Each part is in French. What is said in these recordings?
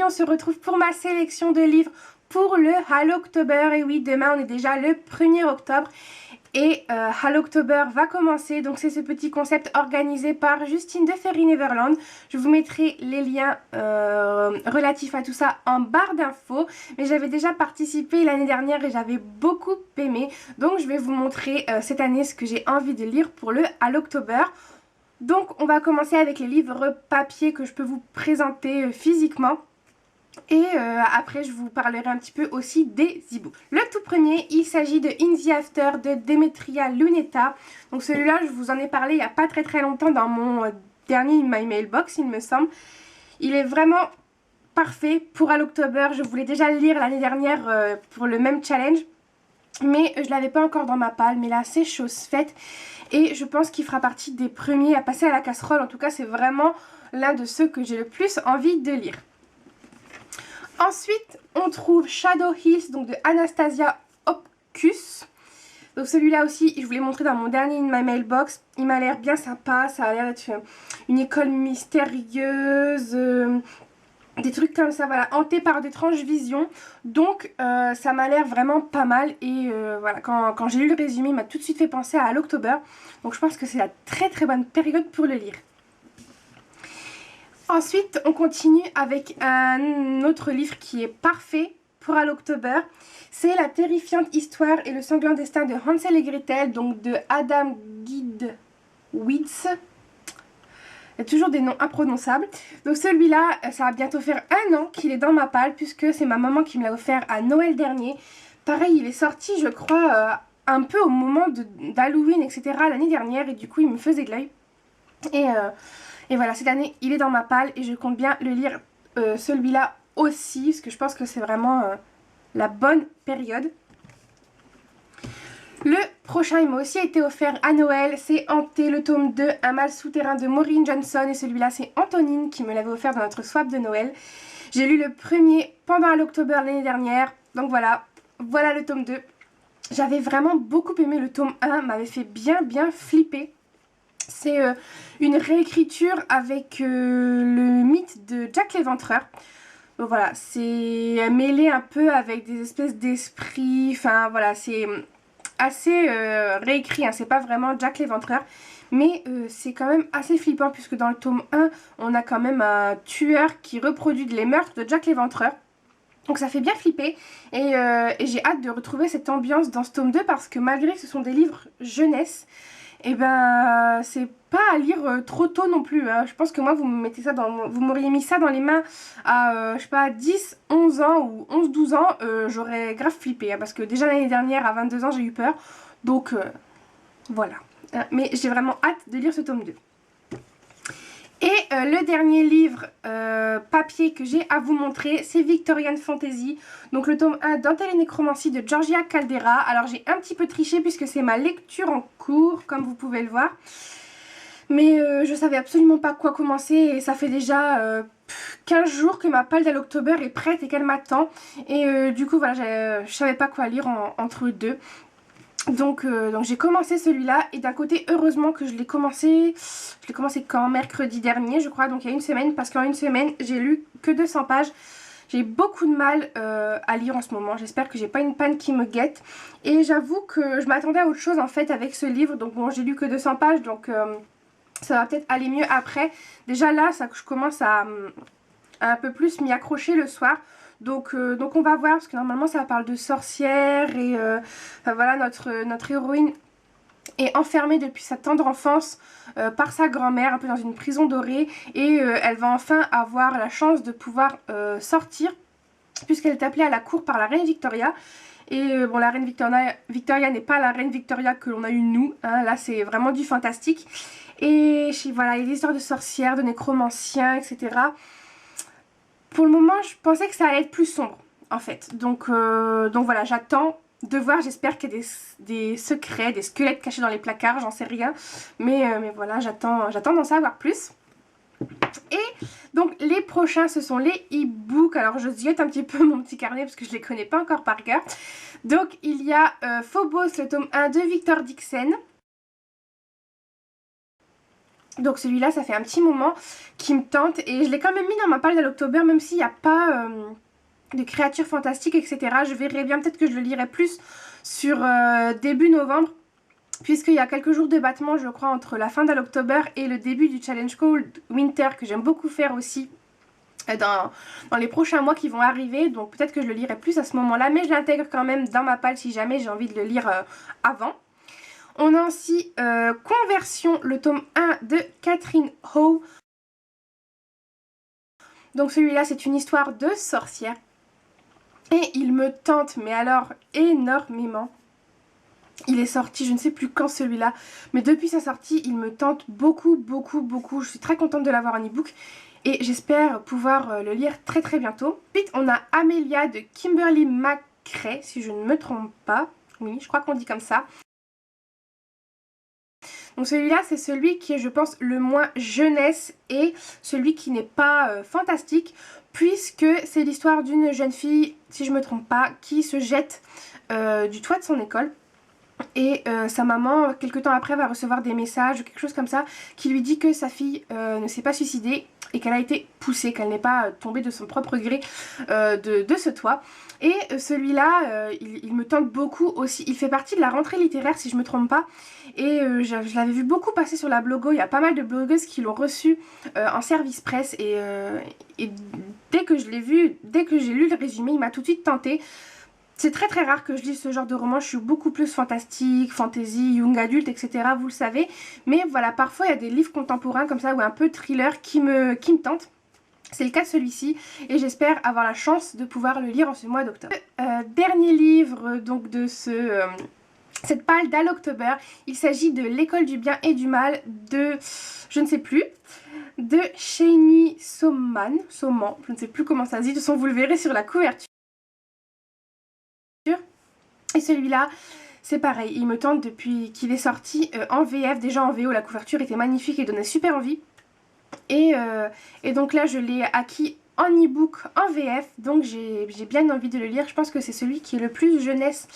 aujourd'hui on se retrouve pour ma sélection de livres pour le Hallowtober. Et oui, demain on est déjà le 1er octobre et Hallowtober va commencer. Donc c'est ce petit concept organisé par Justine de Fairy Neverland. Je vous mettrai les liens relatifs à tout ça en barre d'infos. Mais j'avais déjà participé l'année dernière et j'avais beaucoup aimé. Donc je vais vous montrer cette année ce que j'ai envie de lire pour le Hallowtober. Donc on va commencer avec les livres papier que je peux vous présenter physiquement. Et après je vous parlerai un petit peu aussi des e-books. Le tout premier, il s'agit de In the After de Demetria Luneta. Donc celui-là je vous en ai parlé il n'y a pas très longtemps dans mon dernier In My Mailbox il me semble. Il est vraiment parfait pour Hallowtober. Je voulais déjà le lire l'année dernière pour le même challenge. Mais je ne l'avais pas encore dans ma palle, mais là c'est chose faite. Et je pense qu'il fera partie des premiers à passer à la casserole. En tout cas c'est vraiment l'un de ceux que j'ai le plus envie de lire. Ensuite on trouve Shadow Hills donc de Anastasia Opkus. Donc celui-là aussi je vous l'ai montré dans mon dernier In My Mailbox. Il m'a l'air bien sympa, ça a l'air d'être une école mystérieuse... des trucs comme ça, voilà, hantés par d'étranges visions. Donc ça m'a l'air vraiment pas mal. Et voilà, quand j'ai lu le résumé, il m'a tout de suite fait penser à Hallowtober. Donc je pense que c'est la très bonne période pour le lire. Ensuite, on continue avec un autre livre qui est parfait pour Hallowtober. C'est La terrifiante histoire et le sanglant destin de Hansel et Gretel, donc de Adam Gidwitz. Il y a toujours des noms imprononçables. Donc celui-là, ça va bientôt faire 1 an qu'il est dans ma palle, puisque c'est ma maman qui me l'a offert à Noël dernier. Pareil, il est sorti, je crois, un peu au moment d'Halloween, etc. l'année dernière, et du coup, il me faisait de l'œil. Et voilà, cette année, il est dans ma palle, et je compte bien le lire celui-là aussi, parce que je pense que c'est vraiment la bonne période. Le prochain, il m'a aussi été offert à Noël, c'est Hanté, le tome 2, Un mal souterrain de Maureen Johnson. Et celui-là, c'est Antonine qui me l'avait offert dans notre swap de Noël. J'ai lu le premier pendant Hallowtober l'année dernière. Donc voilà le tome 2. J'avais vraiment beaucoup aimé le tome 1, m'avait fait bien flipper. C'est une réécriture avec le mythe de Jack l'Éventreur. Donc voilà, c'est mêlé un peu avec des espèces d'esprits. Enfin voilà, c'est... assez réécrit, hein. C'est pas vraiment Jack l'Éventreur, mais c'est quand même assez flippant puisque dans le tome 1 on a quand même un tueur qui reproduit les meurtres de Jack l'Éventreur. Donc ça fait bien flipper et j'ai hâte de retrouver cette ambiance dans ce tome 2 parce que malgré que ce sont des livres jeunesse, et ben c'est pas à lire trop tôt non plus, hein. Je pense que moi vous m'auriez mis ça dans les mains à je sais pas 10, 11 ans ou 11, 12 ans, j'aurais grave flippé, hein, parce que déjà l'année dernière à 22 ans j'ai eu peur. Donc voilà. Mais j'ai vraiment hâte de lire ce tome 2. Et le dernier livre papier que j'ai à vous montrer, c'est Victorian Fantasy. Donc le tome 1 Dentelle et Nécromancie de Georgia Caldera. Alors j'ai un petit peu triché puisque c'est ma lecture en cours, comme vous pouvez le voir. Mais je savais absolument pas quoi commencer et ça fait déjà 15 jours que ma palle d'Hallowtober est prête et qu'elle m'attend. Et du coup voilà, je savais pas quoi lire entre eux deux. Donc j'ai commencé celui-là et d'un côté heureusement que je l'ai commencé quand mercredi dernier je crois, donc il y a une semaine, parce qu'en une semaine j'ai lu que 200 pages. J'ai beaucoup de mal à lire en ce moment, j'espère que j'ai pas une panne qui me guette. Et j'avoue que je m'attendais à autre chose en fait avec ce livre, donc bon j'ai lu que 200 pages donc ça va peut-être aller mieux après. Déjà là je commence à un peu plus m'y accrocher le soir. Donc on va voir, parce que normalement ça parle de sorcières et enfin, voilà, notre héroïne est enfermée depuis sa tendre enfance par sa grand-mère, un peu dans une prison dorée, et elle va enfin avoir la chance de pouvoir sortir, puisqu'elle est appelée à la cour par la reine Victoria. Et bon, la reine Victoria n'est pas la reine Victoria que l'on a eu nous, hein, là c'est vraiment du fantastique. Et voilà, il y a des histoires de sorcières, de nécromanciens, etc. Pour le moment, je pensais que ça allait être plus sombre, en fait. Donc voilà, j'attends de voir. J'espère qu'il y a des secrets, des squelettes cachés dans les placards, j'en sais rien. Mais voilà, j'attends d'en savoir plus. Et donc, les prochains, ce sont les e-books. Alors, je ziote un petit peu mon petit carnet parce que je ne les connais pas encore par cœur. Donc, il y a Phobos, le tome 1 de Victor Dixon. Donc celui-là, ça fait un petit moment qui me tente et je l'ai quand même mis dans ma palle d'October, même s'il n'y a pas de créatures fantastiques, etc. Je verrai bien, peut-être que je le lirai plus sur début novembre, puisqu'il y a quelques jours de battement, je crois, entre la fin d'October et le début du Challenge Cold Winter, que j'aime beaucoup faire aussi dans les prochains mois qui vont arriver. Donc peut-être que je le lirai plus à ce moment-là, mais je l'intègre quand même dans ma palle si jamais j'ai envie de le lire avant. On a aussi Conversion, le tome 1 de Catherine Howe. Donc celui-là, c'est une histoire de sorcière. Et il me tente, mais alors énormément. Il est sorti, je ne sais plus quand celui-là, mais depuis sa sortie, il me tente beaucoup, beaucoup, beaucoup. Je suis très contente de l'avoir en e-book et j'espère pouvoir le lire très très bientôt. Ensuite, on a Amelia de Kimberly McCrae, si je ne me trompe pas. Oui, je crois qu'on dit comme ça. Donc celui-là, c'est celui qui est, je pense, le moins jeunesse et celui qui n'est pas fantastique, puisque c'est l'histoire d'une jeune fille, si je ne me trompe pas, qui se jette du toit de son école. Et sa maman, quelques temps après, va recevoir des messages ou quelque chose comme ça qui lui dit que sa fille ne s'est pas suicidée et qu'elle a été poussée, qu'elle n'est pas tombée de son propre gré de ce toit. Et celui-là, il me tente beaucoup aussi. Il fait partie de la rentrée littéraire, si je me trompe pas. Et je l'avais vu beaucoup passer sur la blogo. Il y a pas mal de blogueuses qui l'ont reçu en service presse. Et dès que je l'ai vu, dès que j'ai lu le résumé, il m'a tout de suite tenté. C'est très très rare que je lise ce genre de roman, je suis beaucoup plus fantastique, fantasy, young adulte, etc. Vous le savez. Mais voilà, parfois il y a des livres contemporains comme ça ou un peu thriller qui me tentent. C'est le cas de celui-ci et j'espère avoir la chance de pouvoir le lire en ce mois d'octobre. Dernier livre donc de cette palle d'October, il s'agit de L'école du bien et du mal de, je ne sais plus, de Shani Soman, je ne sais plus comment ça se dit, de toute façon vous le verrez sur la couverture. Et celui-là, c'est pareil, il me tente depuis qu'il est sorti en VF. Déjà en VO, la couverture était magnifique et donnait super envie. Et donc là, je l'ai acquis en e-book, en VF. Donc j'ai bien envie de le lire. Je pense que c'est celui qui est le plus jeunesse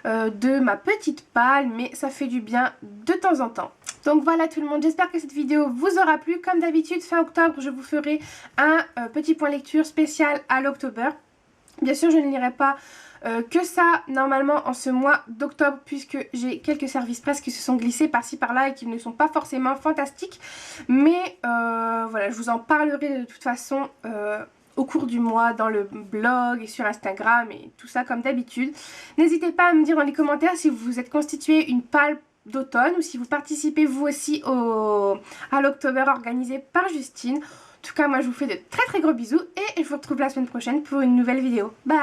de ma petite palle. Mais ça fait du bien de temps en temps. Donc voilà tout le monde, j'espère que cette vidéo vous aura plu. Comme d'habitude, fin octobre, je vous ferai un petit point lecture spécial à l'October. Bien sûr, je ne lirai pas que ça normalement en ce mois d'octobre, puisque j'ai quelques services presse qui se sont glissés par-ci par-là et qui ne sont pas forcément fantastiques. Mais voilà, je vous en parlerai de toute façon au cours du mois dans le blog et sur Instagram et tout ça comme d'habitude. N'hésitez pas à me dire dans les commentaires si vous vous êtes constitué une palle d'automne ou si vous participez vous aussi à l'October organisé par Justine. En tout cas, moi je vous fais de très très gros bisous et je vous retrouve la semaine prochaine pour une nouvelle vidéo. Bye!